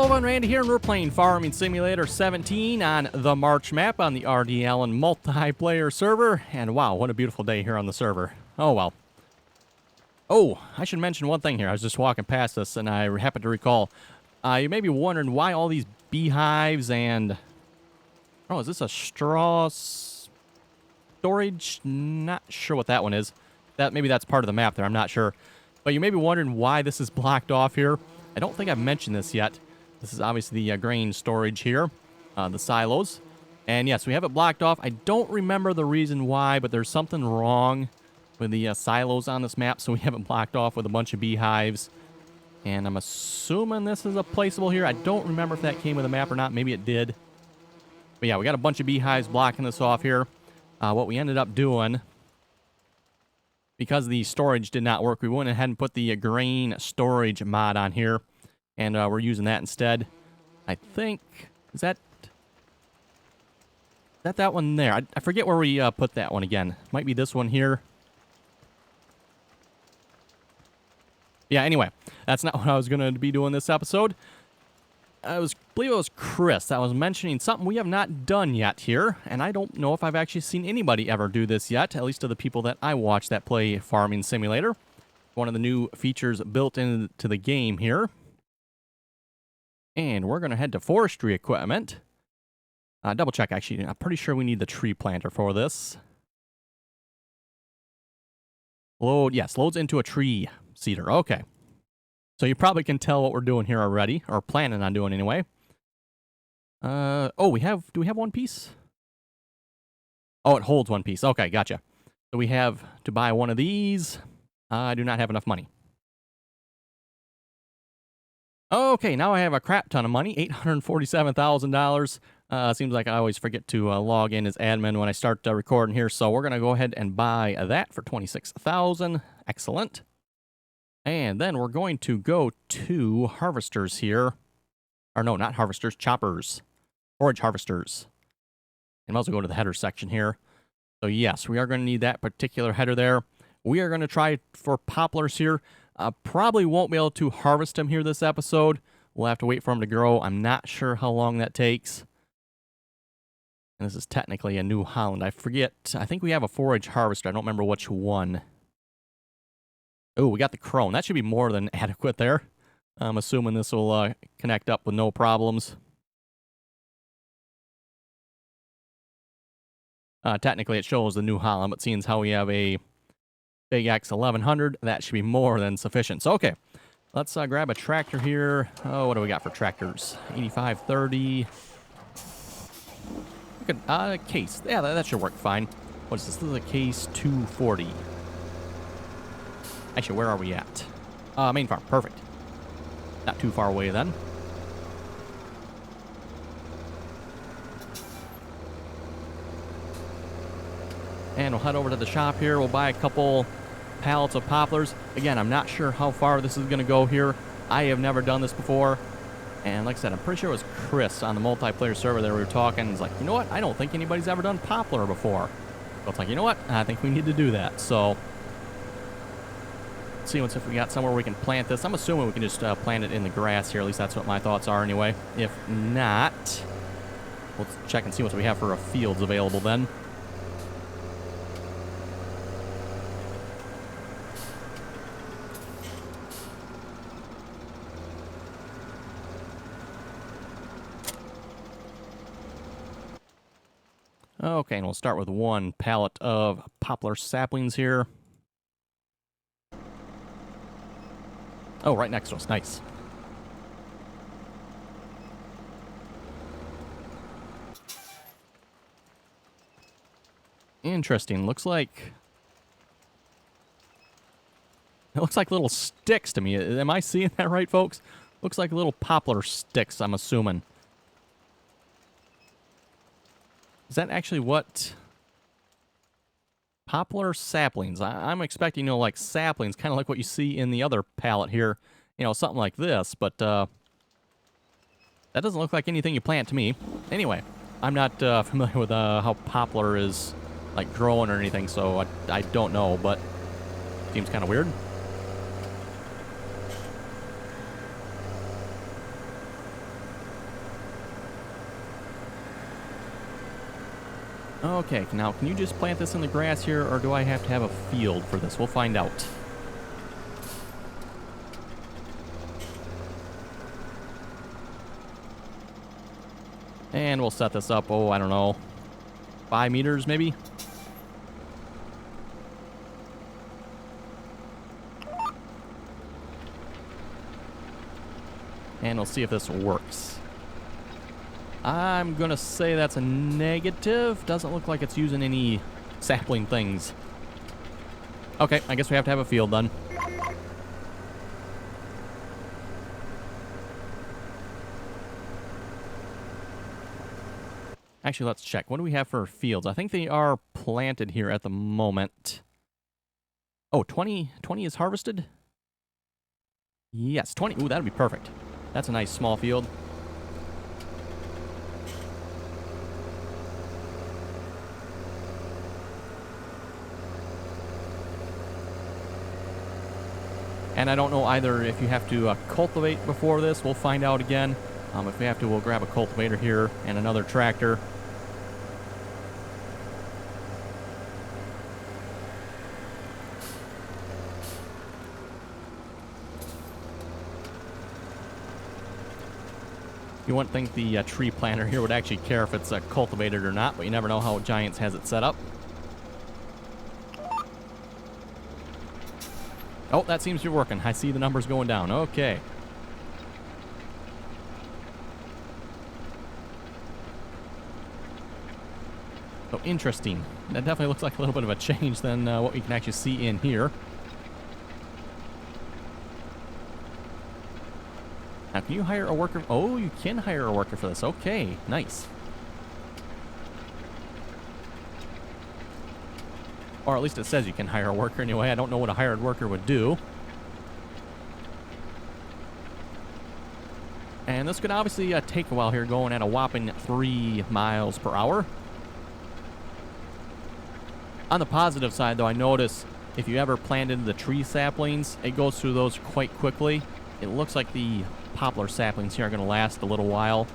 everyone, Randy here, and we're playing Farming Simulator 17 on the March map on the RDAllen multiplayer server. And wow, what a beautiful day here on the server. Oh, well. Oh, I should mention one thing here. I was just walking past this, and I happened to recall. You may be wondering why all these beehives and... Oh, is this a straw storage? Not sure what that one is. Maybe that's part of the map there. I'm not sure. But you may be wondering why this is blocked off here. I don't think I've mentioned this yet. This is obviously the grain storage here, the silos. And yes, we have it blocked off. I don't remember the reason why, but there's something wrong with the silos on this map, so we have it blocked off with a bunch of beehives. And I'm assuming this is a placeable here. I don't remember if that came with the map or not. Maybe it did. But yeah, we got a bunch of beehives blocking this off here. What we ended up doing, because the storage did not work, we went ahead and put the grain storage mod on here. And we're using that instead. I think, is that one there? I forget where we put that one again. Might be this one here. Yeah, anyway, that's not what I was going to be doing this episode. I believe it was Chris that was mentioning something we have not done yet here. And I don't know if I've actually seen anybody ever do this yet, at least to the people that I watch that play Farming Simulator. One of the new features built into the game here. And we're going to head to forestry equipment. Double check, actually. I'm pretty sure we need the tree planter for this. Yes, loads into a tree seeder. Okay. So you probably can tell what we're doing here already, or planning on doing anyway. Do we have one piece? Oh, it holds one piece. Okay, gotcha. So we have to buy one of these. I do not have enough money. Okay, now I have a crap ton of money, $847,000. Seems like I always forget to log in as admin when I start recording here, so we're going to go ahead and buy that for $26,000. Excellent. And then we're going to go to harvesters here. Or no, not harvesters, choppers. Forage harvesters. And I'll also go to the header section here. So yes, we are going to need that particular header there. We are going to try for poplars here. Probably won't be able to harvest them here this episode. We'll have to wait for them to grow. I'm not sure how long that takes. And this is technically a New Holland. I forget. I think we have a forage harvester. I don't remember which one. Oh, we got the crone. That should be more than adequate there. I'm assuming this will connect up with no problems. Technically, it shows the New Holland, but seeing as how we have a Big X 1100, that should be more than sufficient. So, okay, let's grab a tractor here. Oh, what do we got for tractors? 8530. Case. Yeah, that should work fine. What is this? This is a case 240. Actually, where are we at? Main farm. Perfect. Not too far away then. And we'll head over to the shop here. We'll buy a couple pallets of poplars. Again, I'm not sure how far this is going to go here. I have never done this before. And like I said, I'm pretty sure it was Chris on the multiplayer server that we were talking. He's like, you know what? I don't think anybody's ever done poplar before. So it's like, you know what? I think we need to do that. So let's see if we got somewhere we can plant this. I'm assuming we can just plant it in the grass here. At least that's what my thoughts are anyway. If not, we'll check and see what we have for fields available then. Okay, and we'll start with one pallet of poplar saplings here. Oh, right next to us. Nice. Interesting. Looks like little sticks to me. Am I seeing that right, folks? Looks like little poplar sticks, I'm assuming. Is that actually what? Poplar saplings. I'm expecting, like saplings, kind of like what you see in the other pallet here. Something like this, but that doesn't look like anything you plant to me. Anyway, I'm not familiar with how poplar is, like, growing or anything, so I don't know, but seems kind of weird. Okay, now can you just plant this in the grass here, or do I have to have a field for this? We'll find out. And we'll set this up, oh, I don't know, 5 meters maybe? And we'll see if this works. I'm going to say that's a negative. Doesn't look like it's using any sapling things. Okay, I guess we have to have a field then. Actually, let's check. What do we have for fields? I think they are planted here at the moment. Oh, 20 is harvested? Yes, 20. Ooh, that would be perfect. That's a nice small field. And I don't know either if you have to cultivate before this. We'll find out again. If we have to, we'll grab a cultivator here and another tractor. You wouldn't think the tree planter here would actually care if it's cultivated or not, but you never know how Giants has it set up. Oh, that seems to be working. I see the numbers going down. Okay. So interesting. That definitely looks like a little bit of a change than what we can actually see in here. Now, can you hire a worker? Oh, you can hire a worker for this. Okay, nice. Or at least it says you can hire a worker anyway. I don't know what a hired worker would do. And this could obviously take a while here, going at a whopping 3 miles per hour. On the positive side, though, I notice if you ever planted the tree saplings, it goes through those quite quickly. It looks like the poplar saplings here are going to last a little while.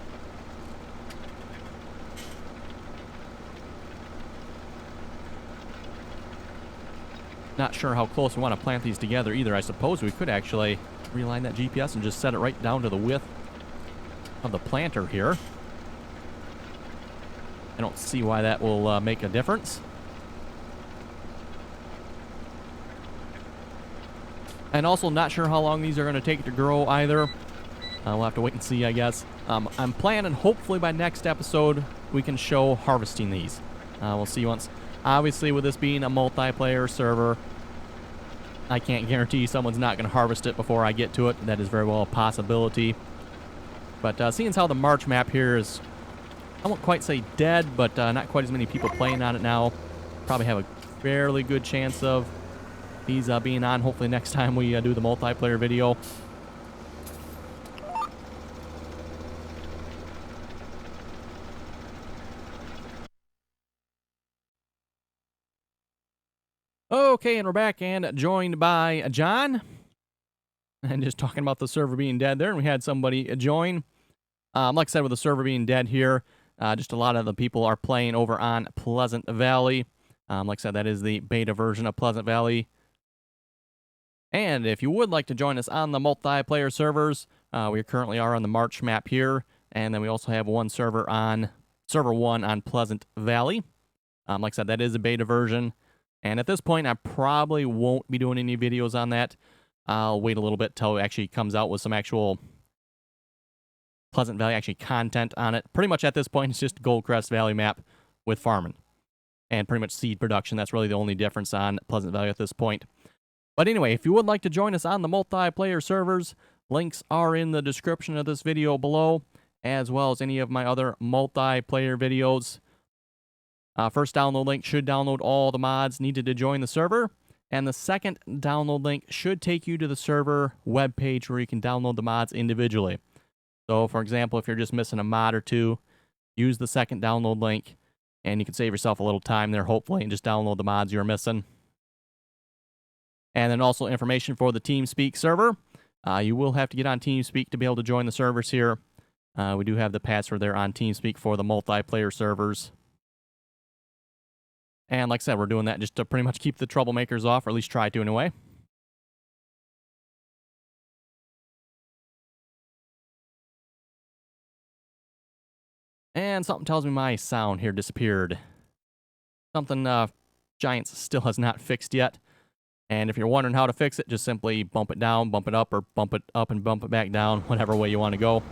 Not sure how close we want to plant these together either. I suppose we could actually realign that GPS and just set it right down to the width of the planter here. I don't see why that will make a difference. And also not sure how long these are going to take to grow either. We'll have to wait and see, I guess. I'm planning, hopefully by next episode, we can show harvesting these. We'll see once. Obviously, with this being a multiplayer server, I can't guarantee someone's not going to harvest it before I get to it. That is very well a possibility. But seeing as how the March map here is, I won't quite say dead, but not quite as many people playing on it now. Probably have a fairly good chance of these being on, hopefully next time we do the multiplayer video. Okay, and we're back and joined by John. And just talking about the server being dead there, and we had somebody join. Like I said, with the server being dead here, just a lot of the people are playing over on Pleasant Valley. Like I said, that is the beta version of Pleasant Valley. And if you would like to join us on the multiplayer servers, we currently are on the March map here, and then we also have one server on server 1 on Pleasant Valley. Like I said, that is a beta version. And at this point, I probably won't be doing any videos on that. I'll wait a little bit till it actually comes out with some actual Pleasant Valley actually content on it. Pretty much at this point, it's just Goldcrest Valley map with farming and pretty much seed production. That's really the only difference on Pleasant Valley at this point. But anyway, if you would like to join us on the multiplayer servers, links are in the description of this video below, as well as any of my other multiplayer videos. First download link should download all the mods needed to join the server, and the second download link should take you to the server webpage where you can download the mods individually. So, for example, if you're just missing a mod or two, use the second download link, and you can save yourself a little time there, hopefully, and just download the mods you're missing. And then also information for the TeamSpeak server. You will have to get on TeamSpeak to be able to join the servers here. We do have the password there on TeamSpeak for the multiplayer servers. And like I said, we're doing that just to pretty much keep the troublemakers off, or at least try to anyway. And something tells me my sound here disappeared. Something Giants still has not fixed yet. And if you're wondering how to fix it, just simply bump it down, bump it up, or bump it up and bump it back down, whatever way you want to go.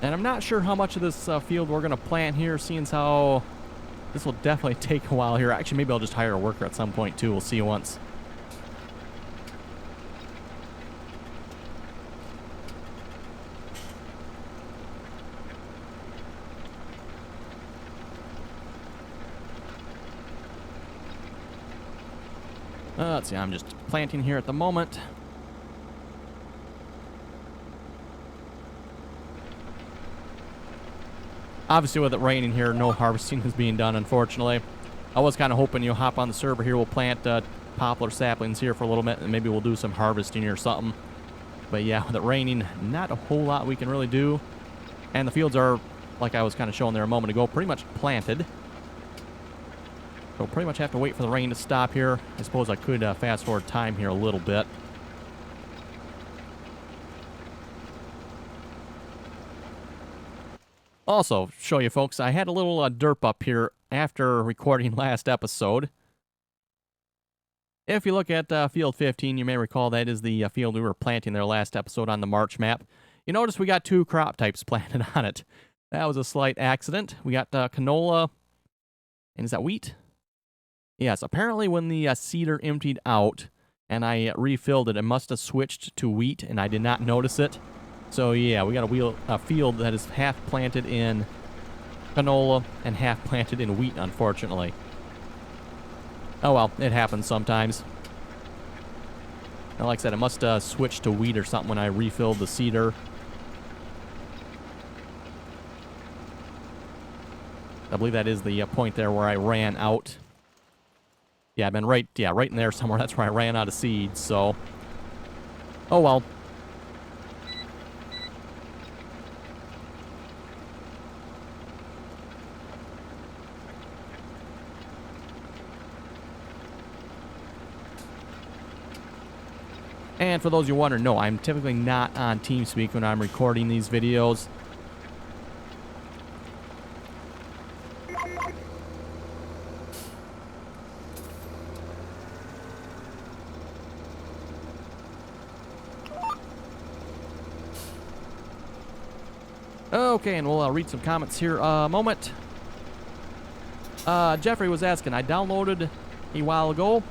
And I'm not sure how much of this field we're going to plant here, seeing as how this will definitely take a while here. Actually, maybe I'll just hire a worker at some point, too. We'll see once. Let's see, I'm just planting here at the moment. Obviously, with it raining here, no harvesting is being done, unfortunately. I was kind of hoping you'll hop on the server here. We'll plant poplar saplings here for a little bit, and maybe we'll do some harvesting or something. But yeah, with it raining, not a whole lot we can really do. And the fields are, like I was kind of showing there a moment ago, pretty much planted. So pretty much have to wait for the rain to stop here. I suppose I could fast forward time here a little bit. Also, show you folks, I had a little derp up here after recording last episode. If you look at field 15, you may recall that is the field we were planting there last episode on the March map. You notice we got 2 crop types planted on it. That was a slight accident. We got canola, and is that wheat? Yes, apparently when the seeder emptied out and I refilled it, it must have switched to wheat, and I did not notice it. So yeah, we got a field that is half planted in canola and half planted in wheat, unfortunately. Oh well, it happens sometimes. And like I said, it must have switched to wheat or something when I refilled the seeder. I believe that is the point there where I ran out. Yeah, I've been right in there somewhere. That's where I ran out of seeds, so. Oh well. And for those you wondering, no, I'm typically not on TeamSpeak when I'm recording these videos. Okay, and we'll read some comments here a moment. Jeffrey was asking, I downloaded a while ago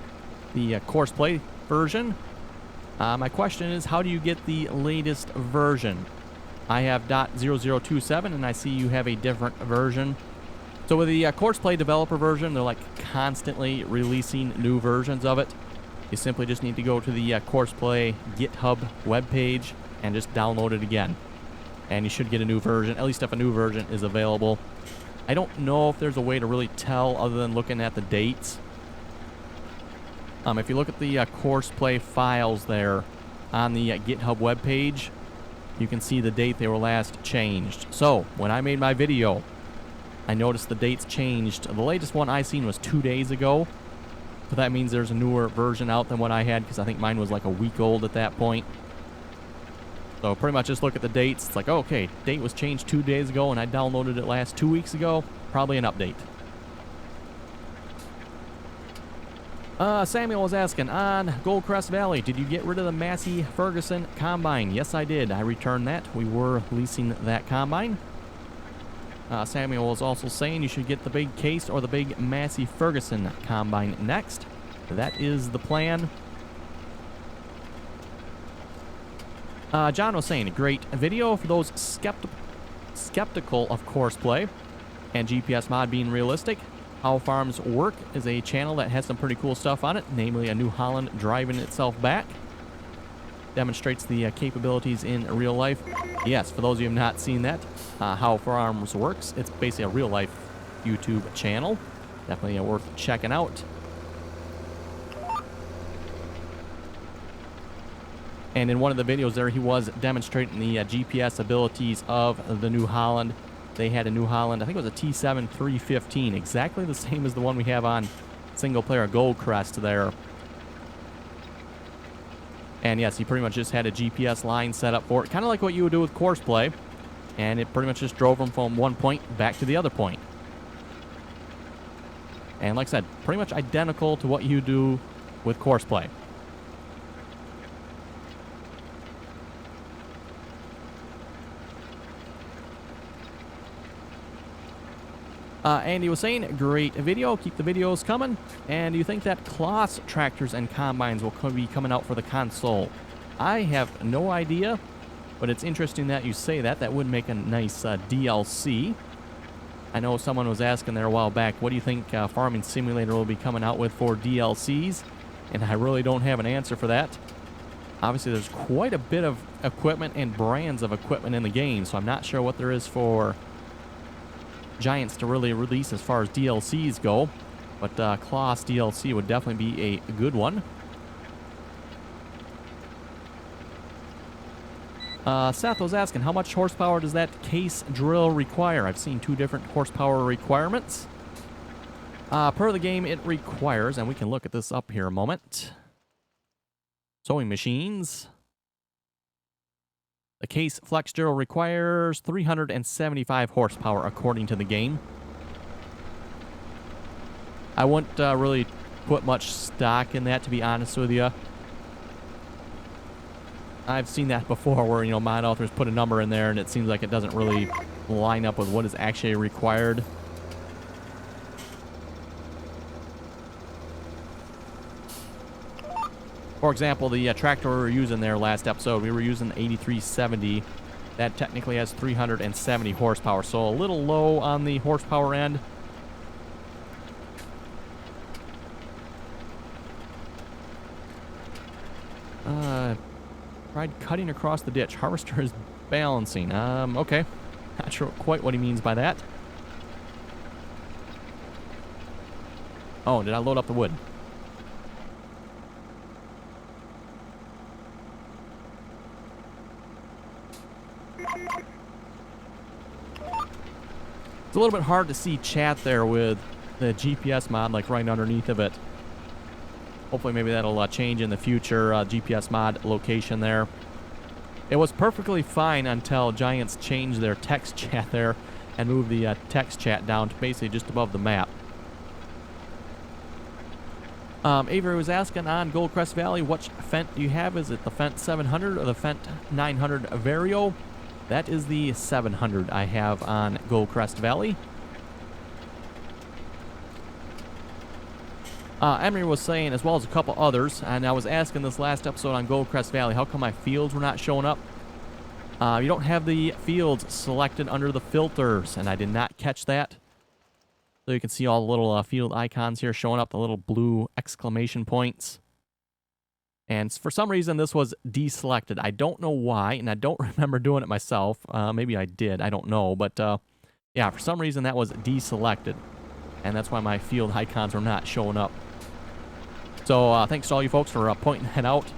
the course play version. My question is, how do you get the latest version? I have .0027, and I see you have a different version. So with the course play developer version, they're like constantly releasing new versions of it. You simply just need to go to the course play GitHub webpage and just download it again. And you should get a new version, at least if a new version is available. I don't know if there's a way to really tell other than looking at the dates. If you look at the course play files there on the GitHub webpage, you can see the date they were last changed. So, when I made my video, I noticed the dates changed. The latest one I seen was 2 days ago. So that means there's a newer version out than what I had, because I think mine was like a week old at that point. So pretty much just look at the dates. It's like, oh, okay, date was changed 2 days ago, and I downloaded it last 2 weeks ago. Probably an update. Samuel was asking, on Goldcrest Valley, did you get rid of the Massey Ferguson combine? Yes, I did. I returned that. We were leasing that combine. Samuel was also saying you should get the big case or the big Massey Ferguson combine next. That is the plan. John was saying, a great video for those skeptical of course play and GPS mod being realistic. How Farms Work is a channel that has some pretty cool stuff on it, namely a New Holland driving itself back. demonstrates the capabilities in real life. Yes, for those of you who have not seen that, how Firearms works, it's basically a real life YouTube channel. Definitely worth checking out. And in one of the videos there, he was demonstrating the GPS abilities of the New Holland. They had a New Holland, I think it was a T7 315, exactly the same as the one we have on single-player Goldcrest there. And yes, he pretty much just had a GPS line set up for it, kind of like what you would do with Courseplay. And it pretty much just drove him from one point back to the other point. And like I said, pretty much identical to what you do with Courseplay. Andy was saying, great video, keep the videos coming. And do you think that Kloss tractors and combines will be coming out for the console? I have no idea, but it's interesting that you say that. That would make a nice DLC. I know someone was asking there a while back, what do you think Farming Simulator will be coming out with for DLCs? And I really don't have an answer for that. Obviously, there's quite a bit of equipment and brands of equipment in the game, so I'm not sure what there is for Giants to really release as far as DLCs go, but Kloss DLC would definitely be a good one. Seth was asking, how much horsepower does that case drill require? I've seen two different horsepower requirements. Per the game, it requires, and we can look at this up here a moment. Sewing machines. The case flex drill requires 375 horsepower according to the game. I wouldn't really put much stock in that, to be honest with you. I've seen that before where, you know, mod authors put a number in there and it seems like it doesn't really line up with what is actually required. For example, the tractor we were using there last episode, we were using 8370. That technically has 370 horsepower, so a little low on the horsepower end. Tried cutting across the ditch. Harvester is balancing. Okay. Not sure quite what he means by that. Oh, did I load up the wood? It's a little bit hard to see chat there with the GPS mod like right underneath of it. Hopefully maybe that'll change in the future, GPS mod location there. It was perfectly fine until Giants changed their text chat there and moved the text chat down to basically just above the map. Avery was asking on Goldcrest Valley, which Fendt do you have? Is it the Fendt 700 or the Fendt 900 Vario? That is the 700 I have on Goldcrest Valley. Emery was saying, as well as a couple others, and I was asking this last episode on Goldcrest Valley, how come my fields were not showing up? You don't have the fields selected under the filters, and I did not catch that. So you can see all the little field icons here showing up, the little blue exclamation points. And for some reason, this was deselected. I don't know why, and I don't remember doing it myself. Maybe I did, I don't know. But yeah, for some reason, that was deselected. And that's why my field icons are not showing up. So thanks to all you folks for pointing that out.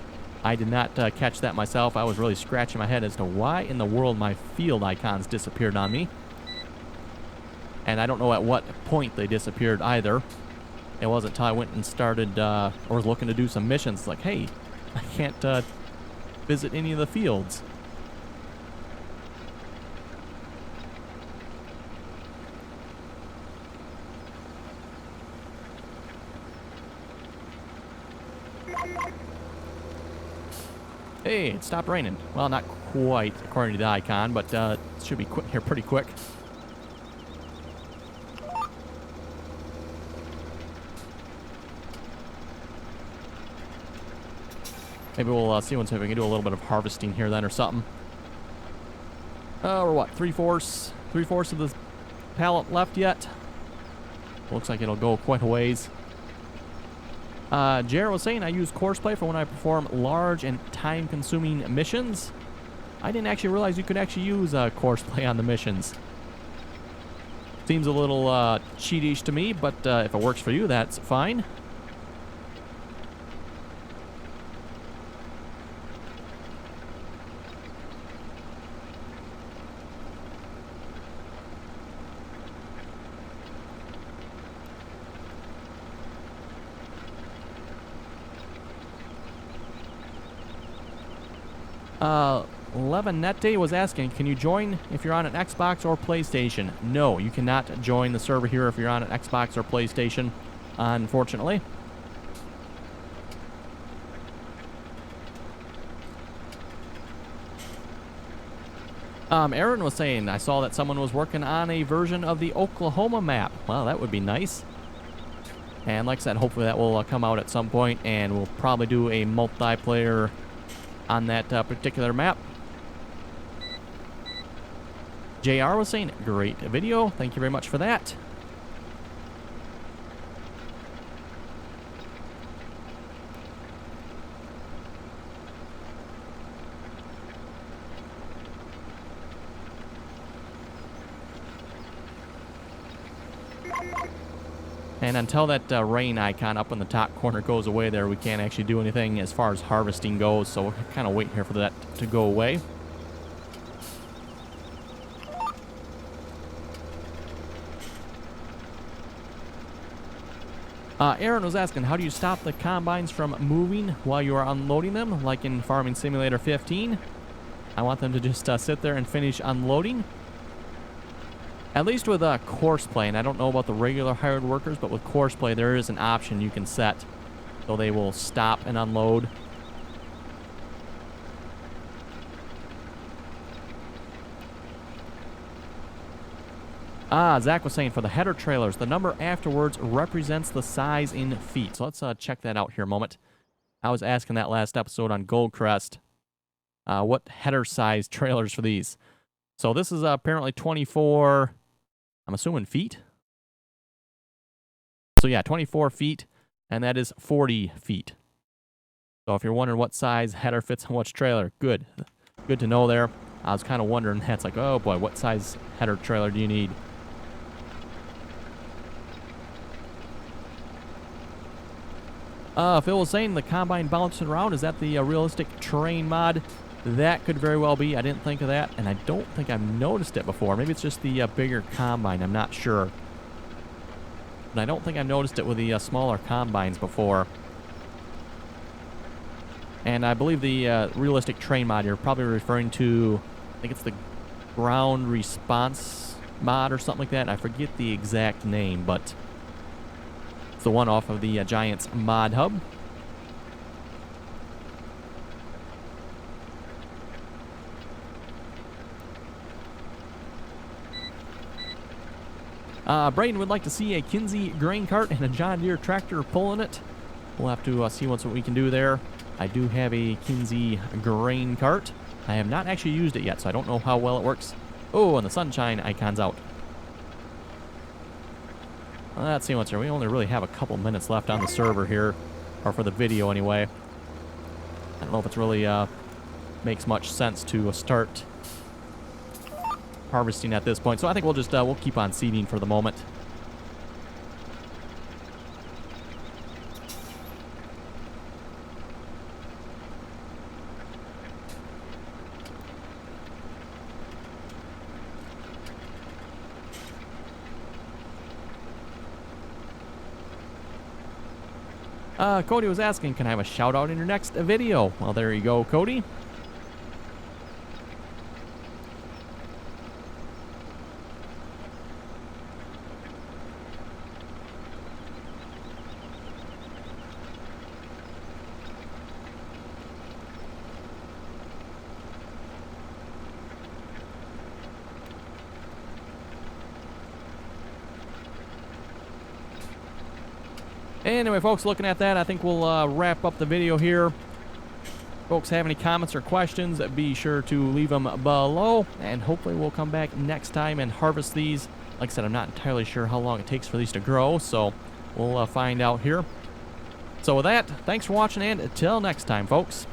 I did not catch that myself. I was really scratching my head as to why in the world my field icons disappeared on me. And I don't know at what point they disappeared either. It wasn't until I went and started or was looking to do some missions. Like, hey, I can't visit any of the fields. Hey, it stopped raining. Well, not quite according to the icon, but it should be here pretty quick. Maybe we'll see if we can do a little bit of harvesting here then or something. We're what, three-fourths of the pallet left yet? Looks like it'll go quite a ways. Jared was saying I use courseplay for when I perform large and time-consuming missions. I didn't actually realize you could actually use courseplay on the missions. Seems a little cheatish to me, but if it works for you, that's fine. Levanette was asking, can you join if you're on an Xbox or PlayStation? No, you cannot join the server here if you're on an Xbox or PlayStation, unfortunately. Aaron was saying, I saw that someone was working on a version of the Oklahoma map. Well, that would be nice. And like I said, hopefully that will come out at some point, and we'll probably do a multiplayer on that particular map. JR was saying, great video. Thank you very much for that. And until that rain icon up in the top corner goes away there, we can't actually do anything as far as harvesting goes, so we're kind of waiting here for that to go away. Aaron was asking, how do you stop the combines from moving while you are unloading them, like in Farming Simulator 15? I want them to just sit there and finish unloading. At least with courseplay, and I don't know about the regular hired workers, but with courseplay, there is an option you can set so they will stop and unload. Zach was saying for the header trailers, the number afterwards represents the size in feet. So let's check that out here a moment. I was asking that last episode on Goldcrest, what header size trailers for these. So this is apparently 24, I'm assuming feet. So yeah, 24 feet, and that is 40 feet. So if you're wondering what size header fits on which trailer, good to know there. I was kind of wondering, that's like, oh boy, what size header trailer do you need? Phil was saying the combine bouncing around, is that the realistic terrain mod? That could very well be. I didn't think of that, and I don't think I've noticed it before. Maybe it's just the bigger combine. I'm not sure. But I don't think I've noticed it with the smaller combines before. And I believe the realistic terrain mod you're probably referring to, I think it's the ground response mod or something like that. I forget the exact name, but it's the one off of the Giants mod hub. Braden would like to see a Kinsey grain cart and a John Deere tractor pulling it. We'll have to see what we can do there. I do have a Kinsey grain cart. I have not actually used it yet, so I don't know how well it works. Oh, and the sunshine icon's out. Let's see what's here. We only really have a couple minutes left on the server here, or for the video anyway. I don't know if it's really makes much sense to start harvesting at this point, so I think we'll just we'll keep on seeding for the moment. Cody was asking, can I have a shout out in your next video? Well, there you go, Cody. Anyway, folks, looking at that, I think we'll wrap up the video here. Folks, have any comments or questions, be sure to leave them below, and hopefully we'll come back next time and harvest these. Like I said, I'm not entirely sure how long it takes for these to grow, so we'll find out here. So with that, thanks for watching, and until next time, folks.